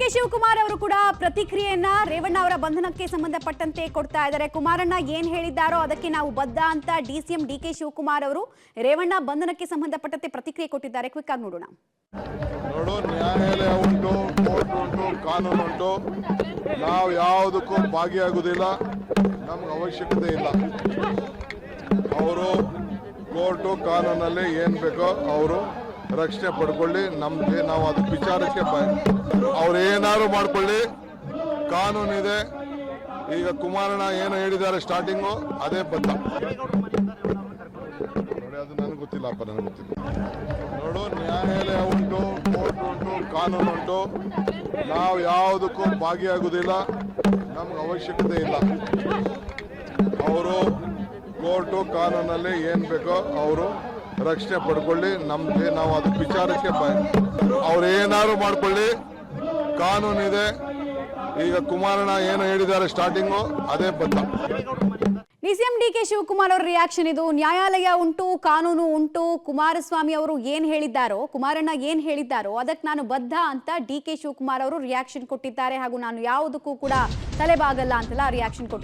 K Shivakumar ಅವರು ಕೂಡ ಪ್ರತಿಕ್ರಿಯೆಯನ್ನ ರೇವಣ್ಣ ಅವರ ಬಂಧನಕ್ಕೆ ಸಂಬಂಧಪಟ್ಟಂತೆ ಕೊಡ್ತಾ ಇದ್ದಾರೆ. ಕುಮಾರಣ್ಣ ಏನ್ ಹೇಳಿದ್ದಾರೋ ಅದಕ್ಕೆ ನಾವು ಬದ್ಧ ಅಂತ ಡಿಸಿಎಂ ಡಿ ಕೆ ಶಿವಕುಮಾರ್ ಅವರು ರೇವಣ್ಣ ಬಂಧನಕ್ಕೆ ಸಂಬಂಧಪಟ್ಟಂತೆ ಪ್ರತಿಕ್ರಿಯೆ ಕೊಟ್ಟಿದ್ದಾರೆ. ಕ್ವಿಕ್ ಆಗಿ ನೋಡೋಣ. ನ್ಯಾಯಾಲಯ ಉಂಟು, ಕೋರ್ಟ್ ಉಂಟು, ಕಾನೂನು ಉಂಟು. ನಾವು ಯಾವುದಕ್ಕೂ ಭಾಗಿಯಾಗುವುದಿಲ್ಲ, ನಮ್ಗೆ ಅವಶ್ಯಕತೆ ಇಲ್ಲ. ಅವರು ಕೋರ್ಟು ಕಾನೂನಲ್ಲಿ ಏನು ಬೇಕೋ ಅವರು ರಕ್ಷಣೆ ಪಡ್ಕೊಳ್ಳಿ. ನಮ್ಗೆ ನಾವು ಅದಕ್ಕೆ ವಿಚಾರಕ್ಕೆ ಅವ್ರು ಏನಾದ್ರು ಮಾಡ್ಕೊಳ್ಳಿ, ಕಾನೂನಿದೆ. ಈಗ ಕುಮಾರಣ್ಣ ಏನು ಹೇಳಿದ್ದಾರೆ ಸ್ಟಾರ್ಟಿಂಗು ಅದೇ ಬದ್ಧ. ನೋಡಿ, ಅದು ನನಗೆ ಗೊತ್ತಿಲ್ಲಪ್ಪ, ನನಗೆ ಗೊತ್ತಿಲ್ಲ. ನ್ಯಾಯಾಲಯ ಉಂಟು, ಕೋರ್ಟ್ ಉಂಟು, ಕಾನೂನು ಉಂಟು. ನಾವು ಯಾವುದಕ್ಕೂ ಭಾಗಿಯಾಗುವುದಿಲ್ಲ, ನಮ್ಗೆ ಅವಶ್ಯಕತೆ ಇಲ್ಲ. ಅವರು ಕೋರ್ಟು ಕಾನೂನಲ್ಲಿ ಏನು ಬೇಕೋ ಅವರು ರಕ್ಷಣೆ ಪಡ್ಕೊಳ್ಳಿ. ನಮ್ಗೆ ನಾವು ಅದಕ್ಕೆ ವಿಚಾರಕ್ಕೆ ಅವ್ರು ಏನಾದ್ರು ಮಾಡ್ಕೊಳ್ಳಿ, ಕಾನೂನಿದೆ. ಈಗ ಕುಮಾರಣ್ಣ ಏನು ಹೇಳಿದ್ದಾರೆ ಸ್ಟಾರ್ಟಿಂಗು ಅದೇ ಬದ್ಧ. ಡಿಸಿಎಂ ಡಿ ಕೆ ಶಿವಕುಮಾರ್ ಅವರ ರಿಯಾಕ್ಷನ್ ಇದು. ನ್ಯಾಯಾಲಯ ಉಂಟು, ಕಾನೂನು ಉಂಟು. ಕುಮಾರಸ್ವಾಮಿ ಅವರು ಏನ್ ಹೇಳಿದ್ದಾರೋ, ಕುಮಾರಣ್ಣ ಏನ್ ಹೇಳಿದ್ದಾರೋ ಅದಕ್ಕೆ ನಾನು ಬದ್ಧ ಅಂತ ಡಿ ಕೆ ಶಿವಕುಮಾರ್ ಅವರು ರಿಯಾಕ್ಷನ್ ಕೊಟ್ಟಿದ್ದಾರೆ. ಹಾಗೂ ನಾನು ಯಾವುದಕ್ಕೂ ಕೂಡ ತಲೆಬಾಗಲ್ಲ ಅಂತೆಲ್ಲ ರಿಯಾಕ್ಷನ್ ಕೊಟ್ಟಿದ್ದಾರೆ.